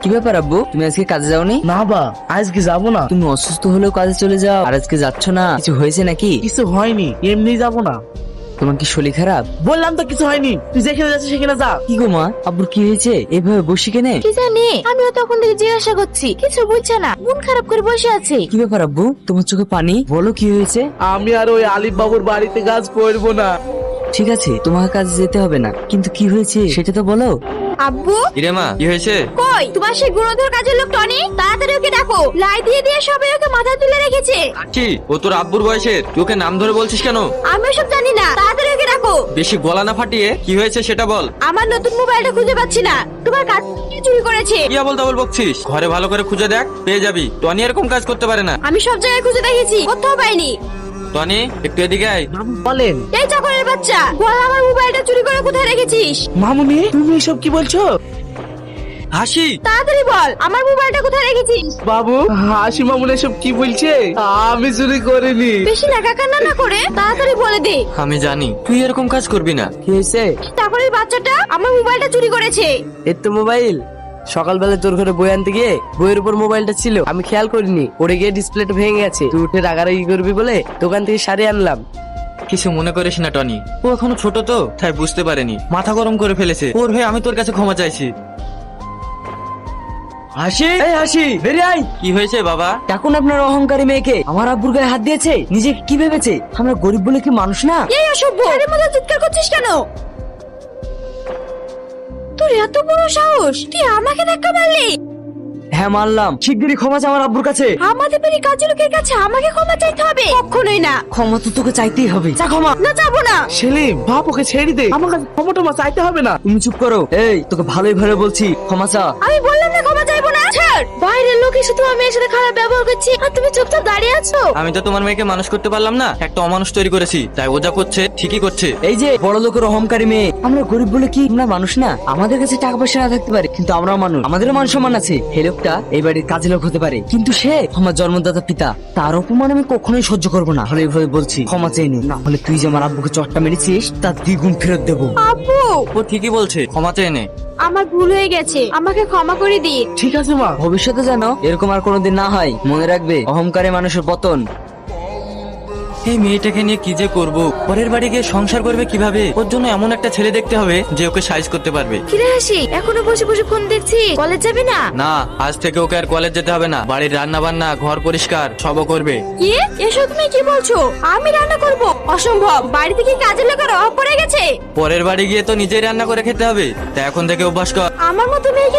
কি ব্যাপার আব্বু, তুমি আজকে কাজে যাওনি? না বা, আজকে যাবো না। তুমি অসুস্থ হলেও কাজে চলে যাও, আর আজকে যাচ্ছ না? কিছু হয়েছে নাকি? কিছু হয়নি, এমনি যাবো না। তোমার কি শরীর খারাপ? বললাম তো কিছু হয়নি, তুই যেখানে যাচ্ছিস সেখানে যা। কি গো মা, আব্বুর কি হয়েছে? এভাবে বসি কেনে? কি জানি, আমিও তখন থেকে জিজ্ঞাসা করছি, কিছু বুঝছে না, মন খারাপ করে বসে আছে। কি ব্যাপার আব্বু, তোমার চোখে পানি? বলো কি হয়েছে? আমি আর ওই আলিফ বাবুর বাড়িতে কাজ করবো না। ঠিক আছে, তোমাকে কাজে যেতে হবে না, কিন্তু কি হয়েছে সেটা তো বলো। আব্বু, কিরে মা, কি হয়েছে? কই তোমার সেই গুণধর কাজের লোক টনি? তাড়াতাড়ি ওকে ডাকো। লাই দিয়ে দিয়ে সবাই ওকে মাথা তুলে রেখেছে। কি ও তোর আব্বুর বয়সের? তুই ওকে নাম ধরে বলছিস কেন? আমি সব জানি না, তাড়াতাড়ি ওকে ডাকো। বেশি গলা না ফাটিয়ে কি হয়েছে সেটা বল। আমার নতুন মোবাইলটা খুঁজে পাচ্ছি না, তোমার কাজ কে চুরি করেছে? কি আবল তাবল বকছিস? ঘরে ভালো করে খুঁজে দেখ, পেয়ে যাবি। টনি এরকম কাজ করতে পারে না। আমি সব জায়গায় খুঁজে দেখেছি, কোথাও পাইনি। টনি, একটু এদিকে আয়। বলেন। এই চাকরের বাচ্চা, বল আমার মোবাইলটা চুরি করে কোথায় রেখেছিস? মামুনি, তুমি এসব কি বলছো? হাসি, তাড়াতাড়ি বল, আমার মোবাইলটা কোথায় রেখেছিস? বাবু, হাসি মামুনি এসব কি বলছে? আমি চুরি করিনি। বেশি লাগা কান্না না করে তাড়াতাড়ি বলে দে। আমি জানি তুই এরকম কাজ করবি না। কি হয়েছে? চাকরের বাচ্চাটা আমার মোবাইলটা চুরি করেছে। এর তো মোবাইল সকালবেলা তোর ঘরে বই আনতে গিয়ে বইয়ের উপর মোবাইলটা ছিল, আমি খেয়াল করিনি, পড়ে গিয়ে ডিসপ্লেটা ভেঙে গেছে। তুই উঠে রাগারাগি করবি বলে দোকান থেকে সারিয়ে আনলাম। কিছু মনে করিস না টনি, ও এখনো ছোট তো, তাই বুঝতে পারেনি, মাথা গরম করে ফেলেছে। ওর হয়ে আমি তোর কাছে ক্ষমা চাইছি। হাসি, এই হাসি, বেরিয়ে আয়। কি হয়েছে বাবা? এখন আপনার অহংকারী মেয়েকে আমার আব্বুর গায়ে হাত দিয়েছে, নিজেকে কি ভেবেছে? আমরা গরিব বলে কি মানুষ না? এই অসভ্য, এর মধ্যে চিৎকার করছিস কেন? তোর এত বড় সাহস, তুই আমাকে ধাক্কা মারলি? হ্যাঁ মারলাম, শিগগিরই ক্ষমা চা আমার আব্বুর কাছে। আমাদের বাড়ির কাজের লোকের কাছে আমাকে ক্ষমা চাইতে হবে? কখনোই না। ক্ষমা তো তোকে চাইতেই হবে, চা ক্ষমা। না, যাবো না। সেলিম, বাপ ওকে ছেড়ে দে, আমার কাছে ক্ষমা টমা চাইতে হবে না। তুমি চুপ করো। এই তোকে ভালোই ভালো বলছি, ক্ষমা চা। আমি বললাম না ক্ষমা চাইবো না। ছাড়, বাইরের লোক এসে তোমার মেয়ের সাথে খারাপ ব্যবহার করছে আর তুমি চুপচাপ দাঁড়িয়ে আছো। আমি তো তোমার মেয়েকে মানুষ করতে পারলাম না, একটা অমানুষ তৈরি করেছি। তাই ও যা করছে ঠিকই করছে। এই যে বড় লোকের অহংকারী মেয়ে, আমরা গরিব বলে কি আমরা মানুষ না? আমাদের কাছে টাকা পয়সা না থাকতে পারে, কিন্তু আমরাও মানুষ, আমাদেরও মান সম্মান আছে। এই লোকটা এই বাড়ির কাজের লোক হতে পারে, কিন্তু সে আমার জন্মদাতা পিতা, তার অপমান আমি কখনোই সহ্য করবো না। হলে এইভাবে বলছি, ক্ষমা চেয়ে নে, না হলে তুই যে আমার আব্বুকে চটটা মেরেছিস তার দ্বিগুণ ফেরত দেবো। আব্বু, ও ঠিকই বলছে, ক্ষমা চেয়ে নে। আমার ভুল হয়ে গেছে, আমাকে ক্ষমা করে দিন। ঠিক আছে মা। ভবিষ্যতে যেন এরকম আর কোনোদিন না হয়, মনে রাখবে অহংকারে মানুষের পতন। এই মেয়েটাকে নিয়ে কি যে করব, পরের বাড়ি গিয়ে সংসার করবে কিভাবে? ওর জন্য এমন একটা ছেলে দেখতে হবে যে ওকে সাইজ করতে পারবে। কিরে হাসি, এখনো বসে বসে ফোন দেখছি? কলেজ যাবে না? না, আজ থেকে ওকে আর কলেজ যেতে হবে না। বাড়ির রান্না বান্না, ঘর পরিষ্কার সবও করবে। কি এসব তুমি কি বলছো? আমি রান্না করব? অসম্ভব, বাড়িতে কি কাজের লোকের অভাব পড়ে গেছে? পরের বাড়ি গিয়ে তো নিজেই রান্না করে খেতে হবে, তাই এখন থেকে অভ্যাস কর। আমার মতো মেয়েকে